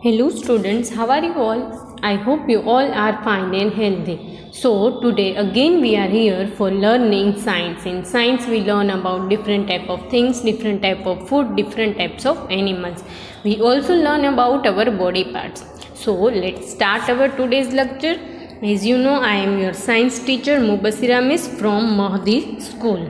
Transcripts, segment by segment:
Hello students, how are you all? I hope you all are fine and healthy. So today again we are here for learning science. In science we learn about different type of things, different type of food, different types of animals. We also learn about our body parts. So let's start our today's lecture. As you know, I am your science teacher Mubasira Miss from Mahdi School.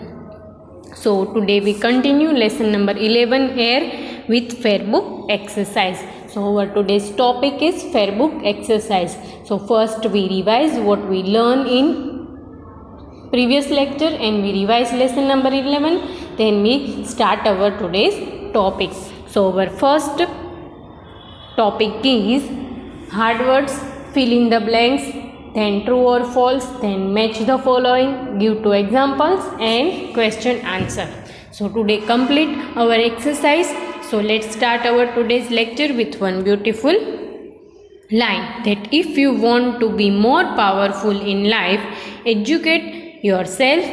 So today we continue lesson number 11, air with fair book exercise. So our today's topic is fair book exercise. So first we revise what we learned in previous lecture and we revise lesson number 11. Then we start our today's topic. So our first topic is hard words, fill in the blanks, then true or false, then match the following, give two examples and question answer. So today complete our exercise. So let's start our today's lecture with one beautiful line, that if you want to be more powerful in life, educate yourself.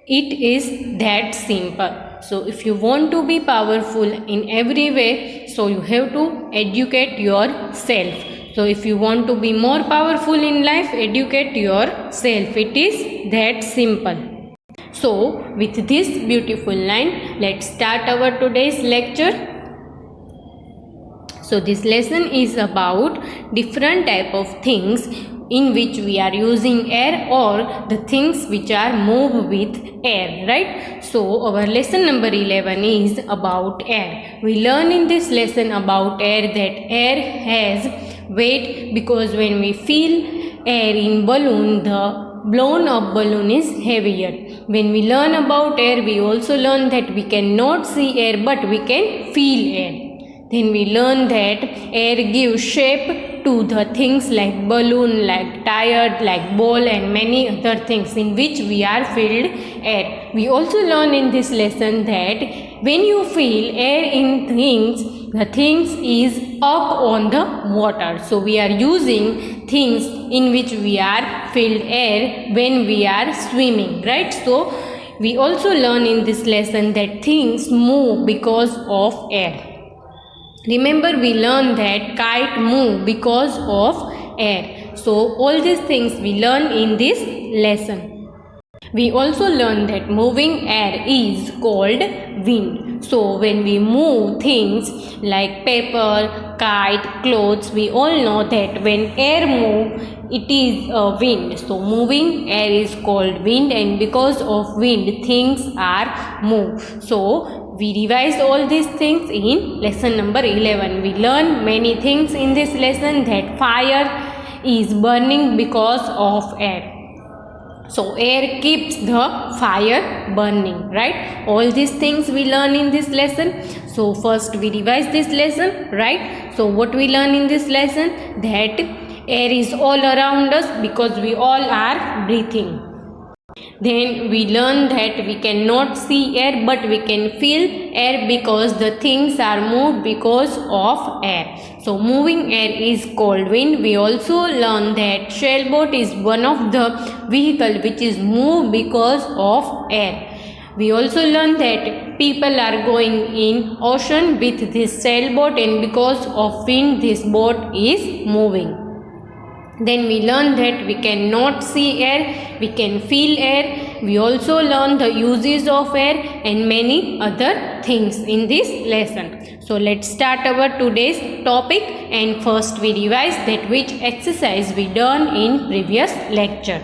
It is that simple. So if you want to be powerful in every way, so you have to educate yourself. So if you want to be more powerful in life, educate yourself. It is that simple. So with this beautiful line, let's start our today's lecture. So this lesson is about different type of things in which we are using air or the things which are moved with air, right? So our lesson number 11 is about air. We learn in this lesson about air that air has weight, because when we fill air in balloon, the blown up balloon is heavier. When we learn about air, we also learn that we cannot see air but we can feel air. Then we learn that air gives shape to the things like balloon, like tire, like ball and many other things in which we are filled air. We also learn in this lesson that when you feel air in things, the things is up on the water. So we are using things in which we are filled air when we are swimming, right? So we also learn in this lesson that things move because of air. Remember, we learned that kite move because of air. So all these things we learn in this lesson. We also learn that moving air is called wind. So when we move things like paper, kite, clothes, we all know that when air moves, it is a wind. So moving air is called wind, and because of wind, things are moved. So we revised all these things in lesson number 11. We learned many things in this lesson, that fire is burning because of air. So air keeps the fire burning, right? All these things we learn in this lesson. So first we revise this lesson, right? So what we learn in this lesson? That air is all around us because we all are breathing. Then we learn that we cannot see air but we can feel air because the things are moved because of air. So moving air is called wind. We also learn that sailboat is one of the vehicle which is moved because of air. We also learn that people are going in ocean with this sailboat, and because of wind this boat is moving. Then we learn that we cannot see air, we can feel air. We also learn the uses of air and many other things in this lesson. So let's start our today's topic, and first we revise that which exercise we done in previous lecture.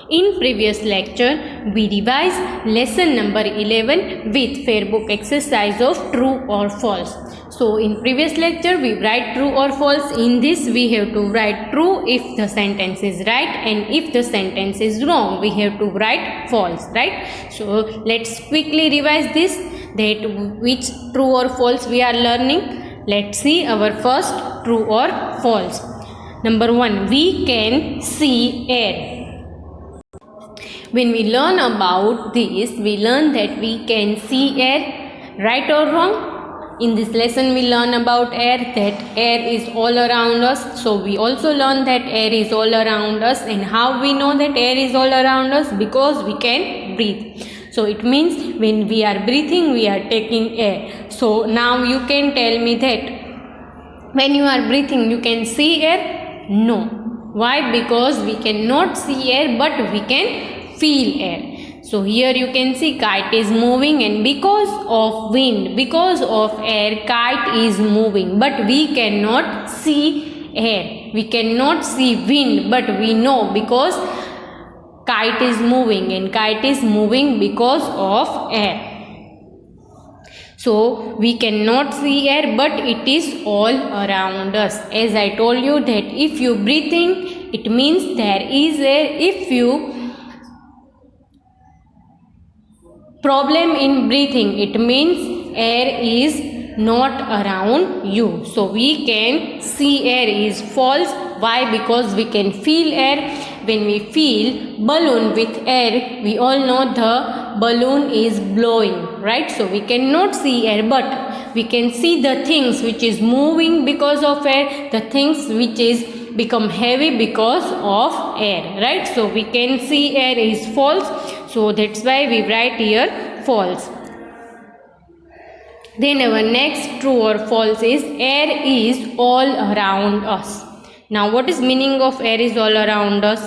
In previous lecture, we revised lesson number 11 with fair book exercise of true or false. So in previous lecture, we write true or false. In this, we have to write true if the sentence is right, and if the sentence is wrong, we have to write false, right? So let's quickly revise this, that which true or false we are learning. Let's see our first true or false. Number 1, we can see air. When we learn about this, we learn that we can see air, right or wrong? In this lesson we learn about air, that air is all around us. So we also learn that air is all around us. And how we know that air is all around us? Because we can breathe. So it means when we are breathing, we are taking air. So now you can tell me that When you are breathing, you can see air? No. Why? Because we cannot see air, but we can feel air. So here you can see kite is moving, and because of wind, because of air, kite is moving, but we cannot see air. We cannot see wind, but we know because kite is moving, and kite is moving because of air. So we cannot see air, but it is all around us. As I told you that if you breathing, it means there is air. If you problem in breathing, it means air is not around you. So we can see air is false. Why? Because we can feel air. When we feel balloon with air, we all know the balloon is blowing, right? So we cannot see air, but we can see the things which is moving because of air, the things which is become heavy because of air, right? So we can see air is false. So that's why we write here false. Then our next true or false is air is all around us. Now what is meaning of air is all around us?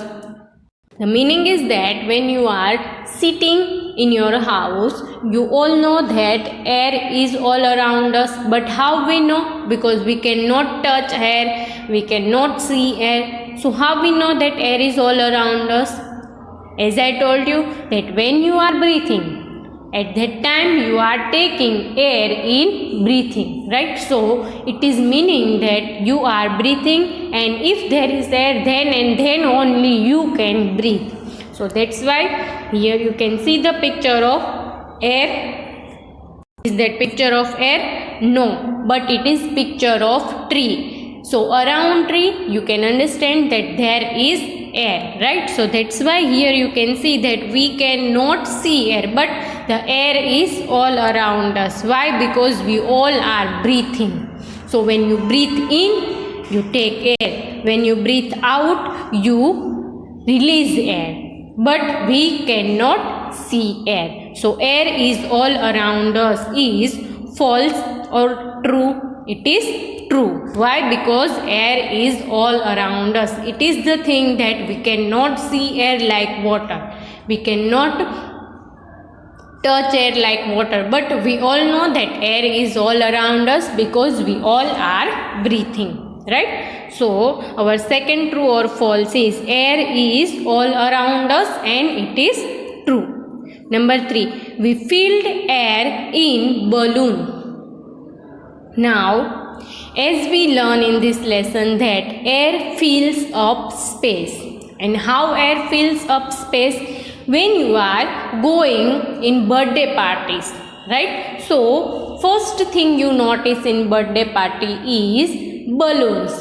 The meaning is that when you are sitting in your house, you all know that air is all around us. But how we know? Because we cannot touch air, we cannot see air. So how we know that air is all around us? As I told you that when you are breathing, at that time you are taking air in breathing, right? So it is meaning that you are breathing, and if there is air, then and then only you can breathe. So that's why here you can see the picture of air. Is that picture of air? No, but it is picture of tree. So around tree you can understand that there is air, right? So that's why here you can see that we cannot see air, but the air is all around us. Why? Because we all are breathing. So when you breathe in, you take air. When you breathe out, you release air. But we cannot see air. So air is all around us is false or true? It is true. Why? Because air is all around us. It is the thing that we cannot see air like water. We cannot touch air like water. But we all know that air is all around us because we all are breathing. Right? So our second true or false is air is all around us, and it is true. Number 3. We filled air in balloon. Now, as we learn in this lesson that air fills up space, and how air fills up space when you are going in birthday parties, right? So, first thing you notice in birthday party is balloons.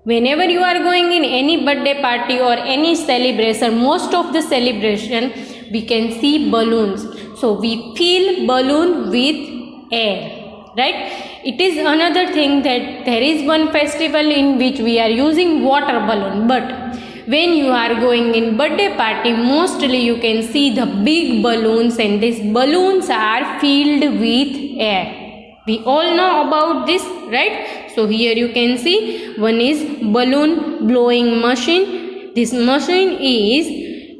Whenever you are going in any birthday party or any celebration, most of the celebration we can see balloons. So, we fill balloon with air, right? It is another thing that there is one festival in which we are using water balloon, but when you are going in birthday party, mostly you can see the big balloons, and these balloons are filled with air. We all know about this, right? So here you can see one is balloon blowing machine. This machine is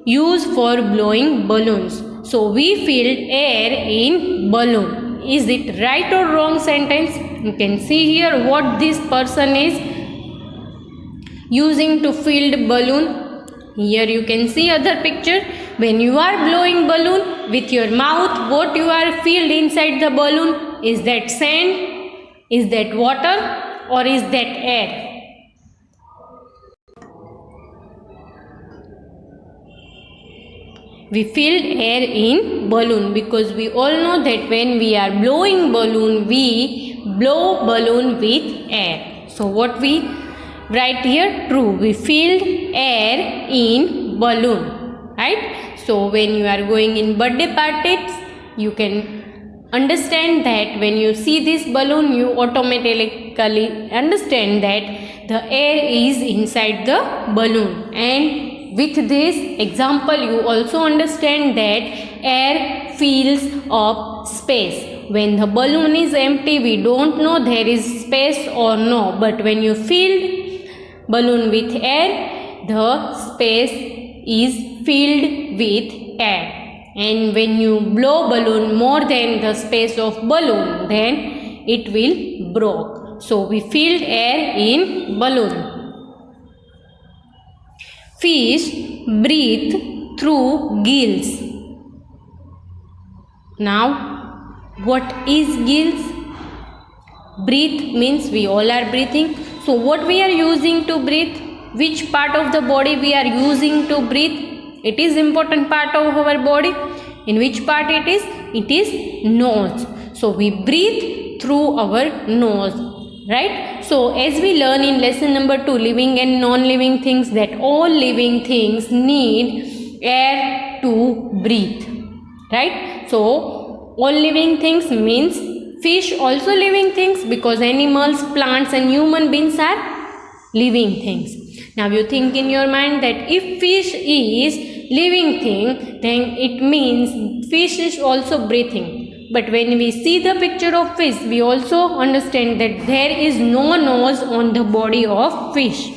used for blowing balloons. So we filled air in balloon. Is it right or wrong sentence? You can see here what this person is using to fill balloon. Here you can see other picture. When you are blowing balloon with your mouth, what you are filled inside the balloon? Is that sand? Is that water? Or is that air? We filled air in balloon because we all know that when we are blowing balloon, we blow balloon with air. So what we write here? True. We filled air in balloon, right? So when you are going in birthday parties, you can understand that when you see this balloon, you automatically understand that the air is inside the balloon, and with this example, you also understand that air fills up space. when the balloon is empty, we don't know there is space or no. But when you fill balloon with air, the space is filled with air. And when you blow balloon more than the space of balloon, then it will break. So we filled air in balloon. Fish breathe through gills. Now, what is gills? Breathe means we all are breathing. So what we are using to breathe? Which part of the body we are using to breathe? It is important part of our body. In which part it is? It is nose. So we breathe through our nose, right? So as we learn in lesson number 2, living and non-living things, that all living things need air to breathe, right? So all living things means fish also living things, because animals, plants and human beings are living things. Now you think in your mind that if fish is living thing, then it means fish is also breathing. But when we see the picture of fish, we also understand that there is no nose on the body of fish,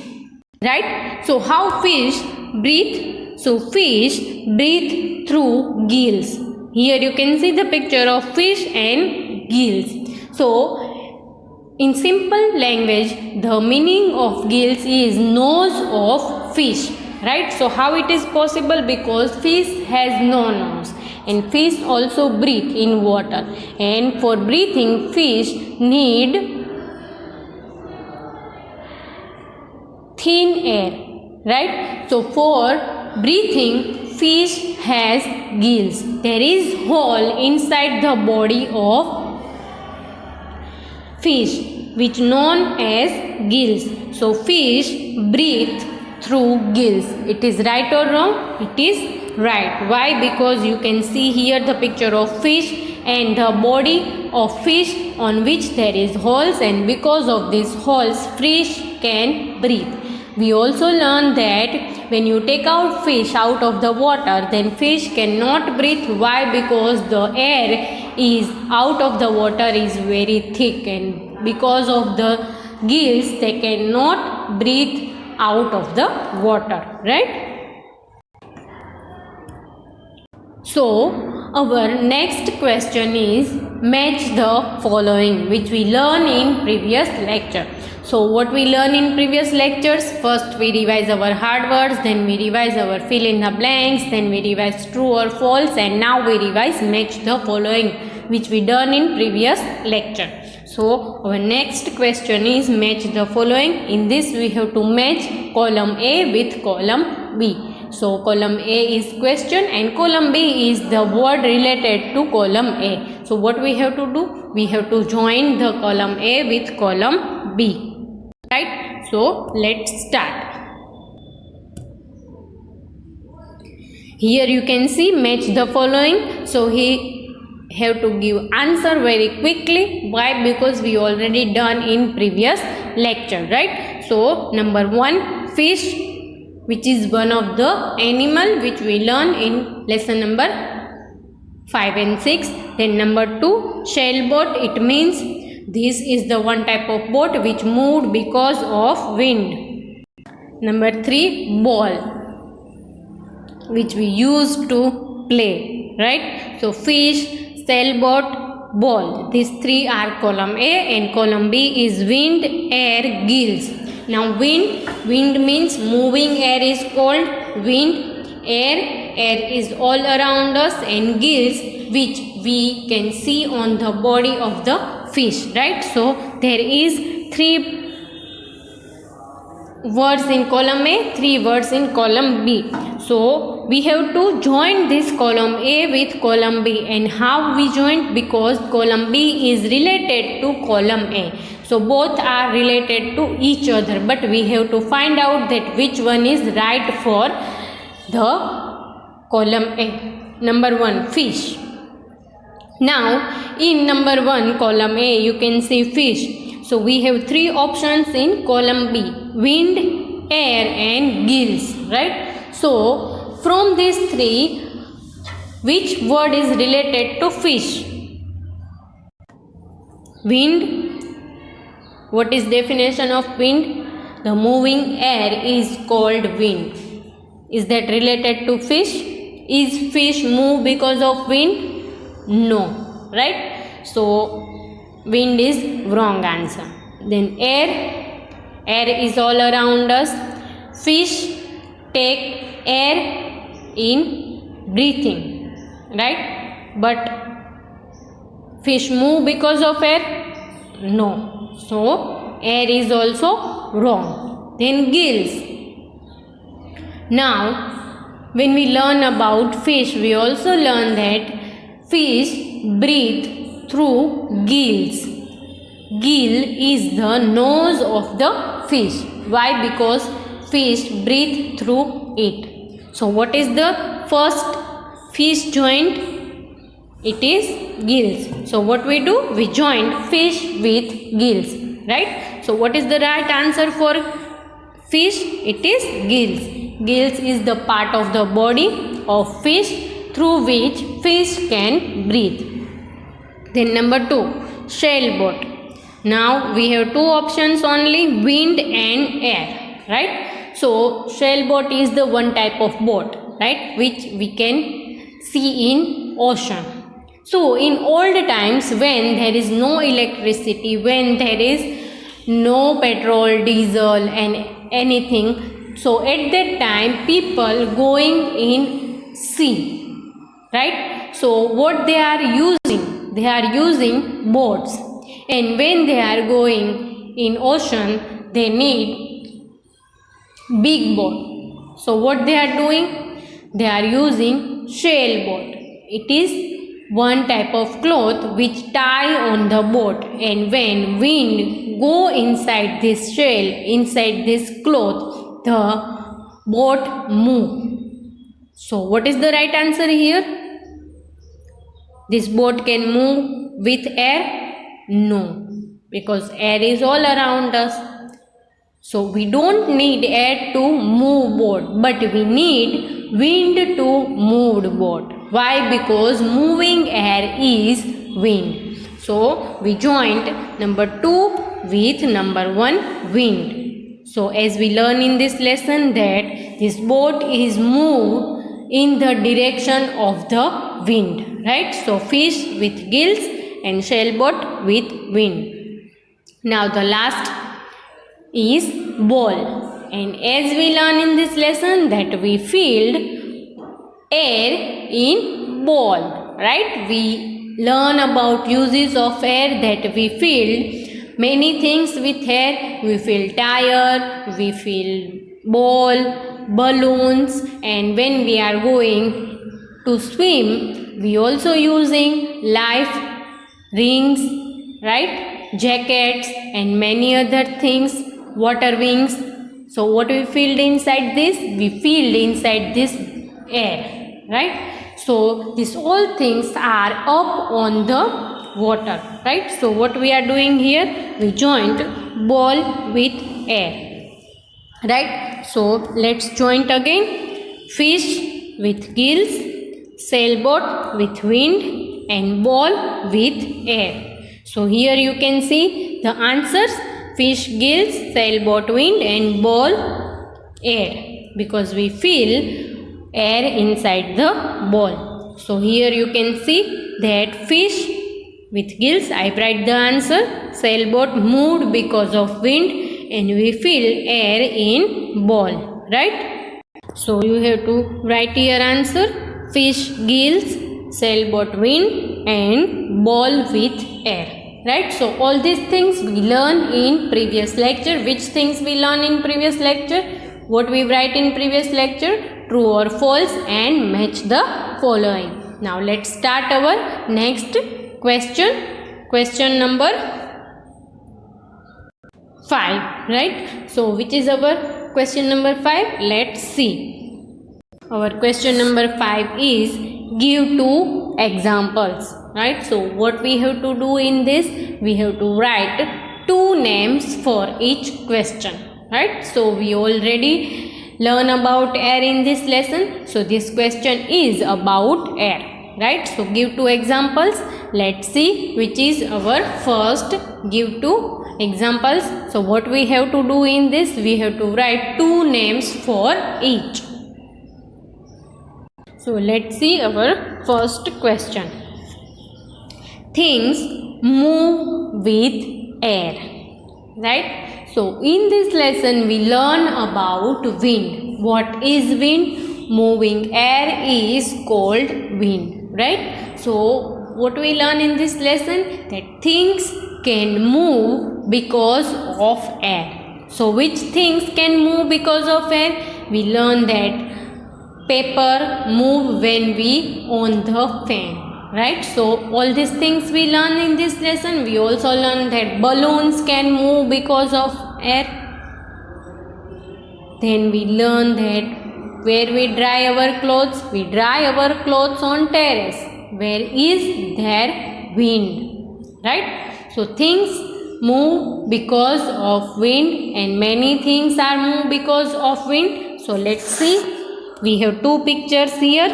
right? So how fish breathe? So fish breathe through gills. Here you can see the picture of fish and gills. So in simple language, the meaning of gills is nose of fish, right? So how it is possible? Because fish has no nose, and fish also breathe in water, and for breathing fish need thin air, right? So for breathing fish has gills. There is hole inside the body of fish which known as gills. So fish breathe through gills. It is right or wrong? It is right. Why? Because you can see here the picture of fish and the body of fish on which there is holes, and because of these holes fish can breathe. We also learn that when you take out fish out of the water, then fish cannot breathe. Why? Because the air is out of the water is very thick, and because of the gills they cannot breathe out of the water, right? So our next question is match the following, which we learn in previous lecture. So what we learn in previous lectures? First we revise our hard words, then we revise our fill in the blanks, then we revise true or false, and now we revise match the following, which we done in previous lecture. So our next question is match the following. In this we have to match column A with column B. So column A is question and column B is the word related to column A. So what we have to do? We have to join the column A with column B. Right? So let's start. Here you can see match the following. So he have to give answer very quickly. Why? Because we already done in previous lecture, right? So number 1, fish, which is one of the animal which we learn in lesson number 5 and 6. Then number 2, sailboat. It means this is the one type of boat which moved because of wind. Number 3, ball, which we use to play, right? So fish, sailboat, ball. These 3 are column A, and column B is wind, air, gills. Now wind means moving air is called wind. Air is all around us, and gills which we can see on the body of the fish, right? So there is 3 words in column A, 3 words in column B. So we have to join this column A with column B. And how we join? Because column B is related to column A. So both are related to each other, but we have to find out that which one is right for the column A. Number 1, fish. Now in number 1 column A you can see fish. So we have 3 options in column B: wind, air and gills, right? So from these 3, which word is related to fish? Wind. What is definition of wind? The moving air is called wind. Is that related to fish? Is fish move because of wind? No, right? So wind is wrong answer. Then air. Air is all around us. Fish take air in breathing, right? But fish move because of air? No. So air is also wrong. Then gills. Now when we learn about fish, we also learn that fish breathe through gills. Gill is the nose of the fish. Why? Because fish breathe through it. So what is the first fish joint? It is gills. So what we do? We join fish with gills, right? So what is the right answer for fish? It is gills. Gills is the part of the body of fish through which fish can breathe. Then number 2, sailboat. Now we have two options only, wind and air, right? So sailboat is the one type of boat, right, which we can see in ocean. So in old times, when there is no electricity, when there is no petrol, diesel and anything, so at that time people going in sea, right? So what they are using? They are using boats. And when they are going in ocean, they need big boat. So what they are doing? They are using sailboat. It is one type of cloth which tie on the boat, and when wind go inside this sail, inside this cloth, the boat move. So what is the right answer here? This boat can move with air? No, because air is all around us. So we don't need air to move boat, but we need wind to move the boat. Why? Because moving air is wind. So we joined number 2 with number 1, wind. So as we learn in this lesson that this boat is moved in the direction of the wind, right? So fish with gills and sailboat with wind. Now the last is ball, and as we learn in this lesson that we filled air in ball, right? We learn about uses of air, that we filled many things with air. We fill tire, we fill ball, balloons, and when we are going to swim, we also using life rings, right, jackets and many other things, water wings. So what we filled inside this? We filled inside this air, right? So these all things are up on the water, right? So what we are doing here? We joined ball with air, right? So let's join again. Fish with gills, sailboat with wind, and ball with air. So here you can see the answers: fish, gills, sailboat, wind, and ball, air, because we fill air inside the ball. So here you can see that fish with gills, I write the answer, sailboat moved because of wind, and we fill air in ball, right? So you have to write your answer: fish, gills, sailboat, wind, and ball with air, right? So all these things we learn in previous lecture. Which things we learn in previous lecture? What we write in previous lecture? True or false, and match the following. Now let's start our next question. Question number 5, right? So which is our question number 5? Let's see. Our question number 5 is give 2 examples, right? So what we have to do in this? We have to write 2 names for each question, right? So we already learn about air in this lesson. So this question is about air, right? So give 2 examples. let's see which is our first. Give two examples. So what we have to do in this, we have to write two names for each. So let's see our first question. Things move with air, right? So in this lesson we learn about wind. What is wind? Moving air is called wind, right? So what we learn in this lesson? That things can move because of air. So which things can move because of air? We learn that paper move when we on the fan, right? So all these things we learn in this lesson. We also learn that balloons can move because of air. Then we learn that where we dry our clothes on terrace. Where is there wind, right? So things move because of wind and many things are moved because of wind. So let's see. We have two pictures here.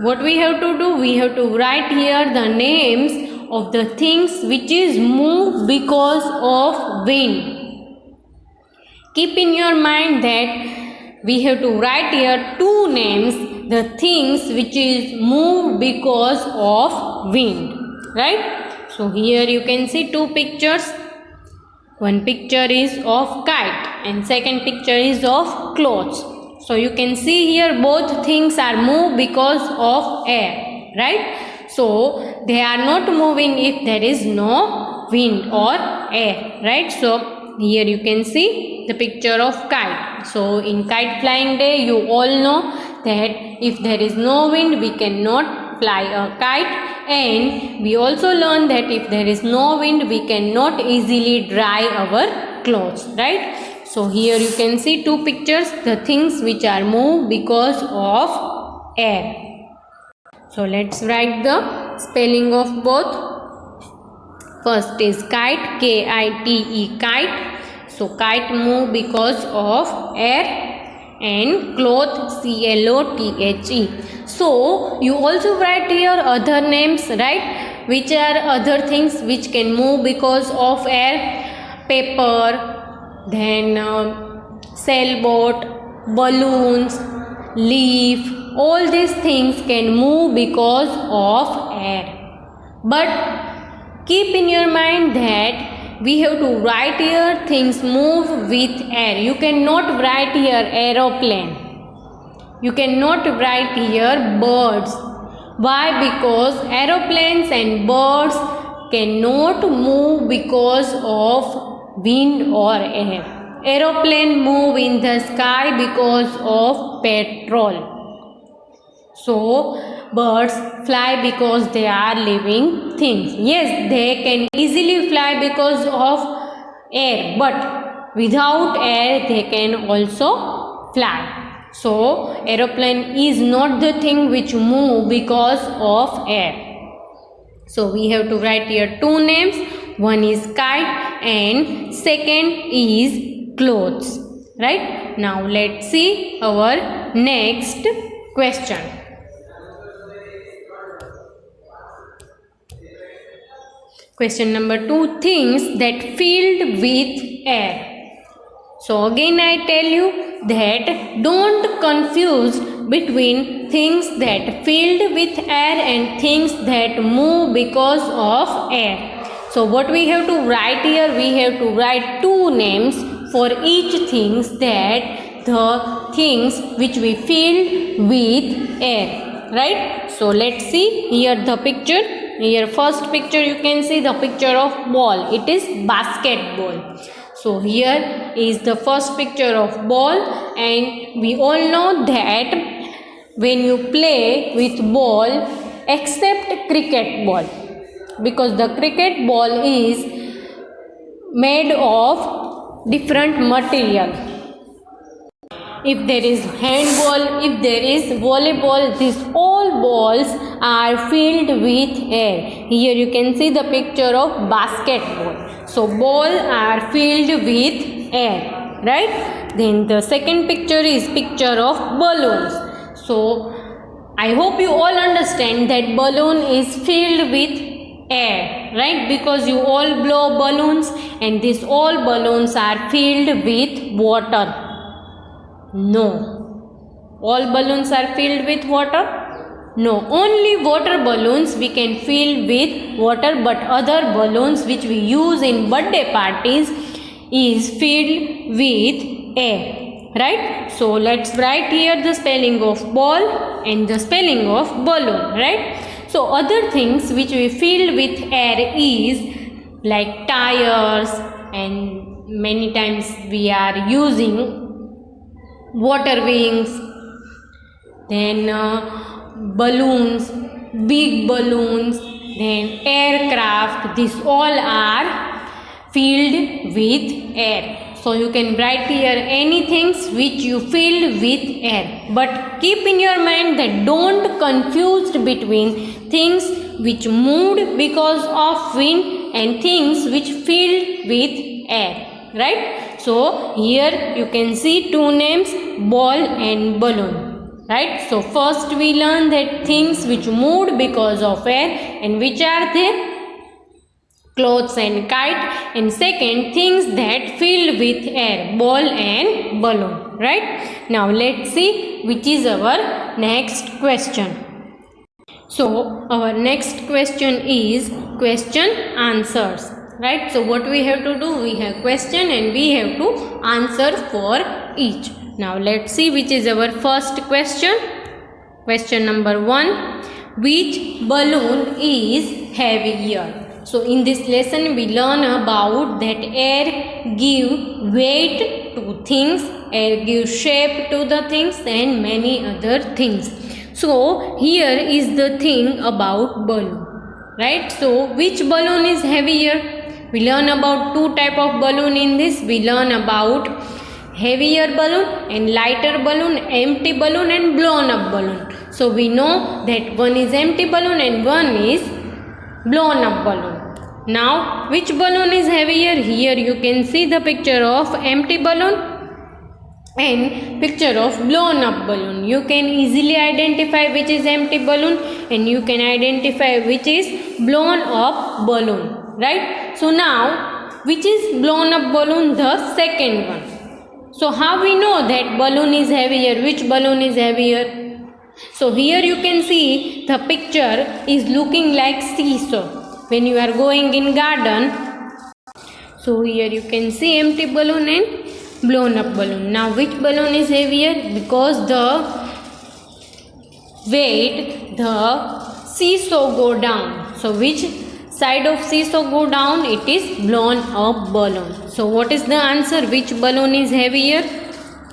What we have to do? We have to write here the names of the things which is moved because of wind. Keep in your mind that we have to write here two names, the things which is moved because of wind, right? So here you can see two pictures. One picture is of kite and second picture is of clothes. So you can see here both things are moved because of air, right? So they are not moving if there is no wind or air, right? So here you can see the picture of kite. So in kite flying day you all know that if there is no wind we cannot fly a kite, and we also learn that if there is no wind we cannot easily dry our clothes, right? So here you can see two pictures, the things which are moved because of air. So let's write the spelling of both. First is kite, K-I-T-E, kite. So kite move because of air. And cloth, C-L-O-T-H-E. So you also write here other names, right? Which are other things which can move because of air? Paper, then sailboat, balloons, leaf. All these things can move because of air. But keep in your mind that we have to write here things move with air. You cannot write here aeroplane. You cannot write here birds. Why? Because aeroplanes and birds cannot move because of wind or air. Aeroplane move in the sky because of petrol. So birds fly because they are living things. Yes, they can easily fly because of air, but without air they can also fly. So aeroplane is not the thing which move because of air. So we have to write here two names. One is kite and second is clothes. Right? Now let's see our next question. Question number 2, things that filled with air. So again I tell you that don't confuse between things that filled with air and things that move because of air. So what we have to write here, we have to write two names for each things, that the things which we filled with air, right? So let's see here the picture. Here first picture you can see the picture of ball. It is basketball. So here is the first picture of ball, and we all know that when you play with ball, except cricket ball, because the cricket ball is made of different material. If there is handball, if there is volleyball, these all balls are filled with air. Here you can see the picture of basketball. So ball are filled with air, right? Then the second picture is picture of balloons. So I hope you all understand that balloon is filled with air, right? Because you all blow balloons and these all balloons are filled with water. No. All balloons are filled with water? No, only water balloons we can fill with water, but other balloons which we use in birthday parties is filled with air, right? So let's write here the spelling of ball and the spelling of balloon, right? So other things which we fill with air is like tires, and many times we are using water wings, then balloons, big balloons, then aircraft. These all are filled with air. So you can write here anything which you fill with air. But keep in your mind that don't confuse between things which moved because of wind and things which filled with air, right? So here you can see two names, ball and balloon. Right, so first we learn that things which moved because of air, and which are they? Clothes and kite. And second, things that filled with air, ball and balloon. Right, now let's see which is our next question. So our next question is question answers. Right, so what we have to do? We have question and we have to answer for each. Now let's see which is our first question. Question number 1. Which balloon is heavier? So in this lesson we learn about that air give weight to things, air give shape to the things and many other things. So here is the thing about balloon. Right? So which balloon is heavier? We learn about two type of balloon in this. We learn about heavier balloon and lighter balloon, empty balloon and blown up balloon. So we know that one is empty balloon and one is blown up balloon. Now which balloon is heavier? Here you can see the picture of empty balloon and picture of blown up balloon. You can easily identify which is empty balloon and you can identify which is blown up balloon, right? So now which is blown up balloon? The second one. So how we know that balloon is heavier? Which balloon is heavier? So here you can see the picture is looking like seesaw. When you are going in garden, so here you can see empty balloon and blown up balloon. Now which balloon is heavier? Because the weight, the seesaw go down. So which side of seesaw go down? It is blown up balloon. So what is the answer? Which balloon is heavier?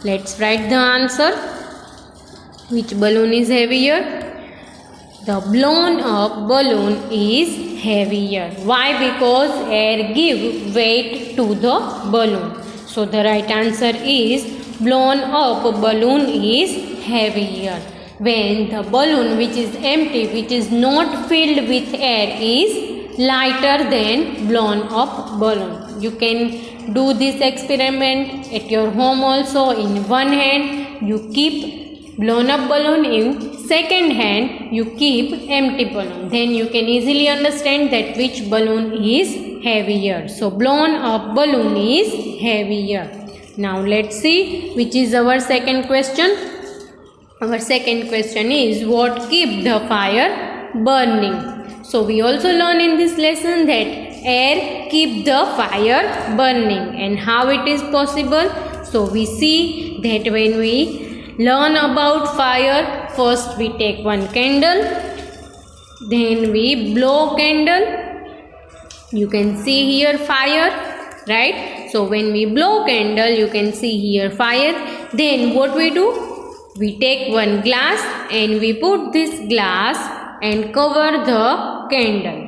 Let's write the answer. Which balloon is heavier? The blown up balloon is heavier. Why? Because air give weight to the balloon. So the right answer is blown up balloon is heavier. When the balloon which is empty, which is not filled with air, is lighter than blown up balloon. You can do this experiment at your home also. In one hand you keep blown up balloon, in second hand you keep empty balloon. Then you can easily understand that which balloon is heavier. So blown up balloon is heavier. Now let's see which is our second question. Our second question is what keep the fire burning? So we also learn in this lesson that air keep the fire burning, and how it is possible. So we see that when we learn about fire, first we take one candle, then we blow candle. You can see here fire, right? So when we blow candle, you can see here fire. Then what we do? We take one glass and we put this glass and cover the candle.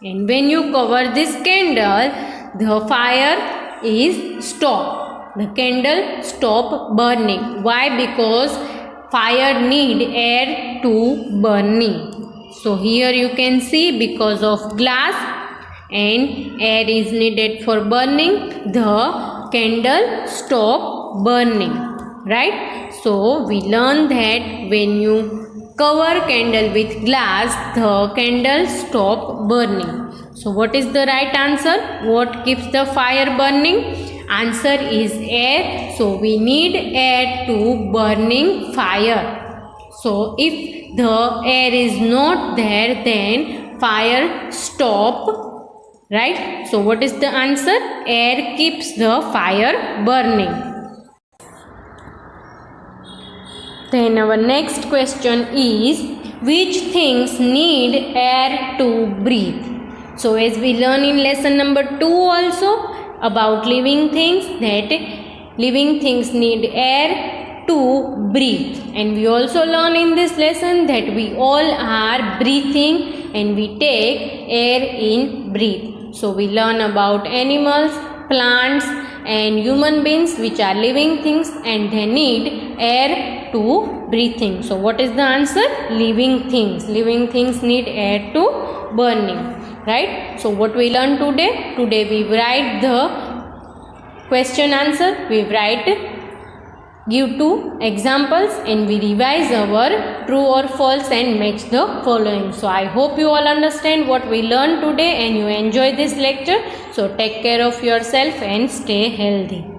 And when you cover this candle, the fire is stopped. The candle stop burning. Why? Because fire need air to burning. So here you can see because of glass and air is needed for burning, the candle stop burning, right? So we learn that when you cover candle with glass, the candle stop burning. So what is the right answer? What keeps the fire burning? Answer is air. So we need air to burning fire. So if the air is not there, then fire stop, right? So what is the answer? Air keeps the fire burning. Then our next question is, which things need air to breathe? So as we learn in lesson number 2 also about living things, that living things need air to breathe, and we also learn in this lesson that we all are breathing and we take air in breathe. So we learn about animals, plants and human beings, which are living things, and they need air to breathing. So what is the answer? Living things. Living things need air to burning, right? So what we learn today? Today we write the question answer, we write, give 2 examples, and we revise our true or false and match the following. So I hope you all understand what we learned today and you enjoy this lecture. So take care of yourself and stay healthy.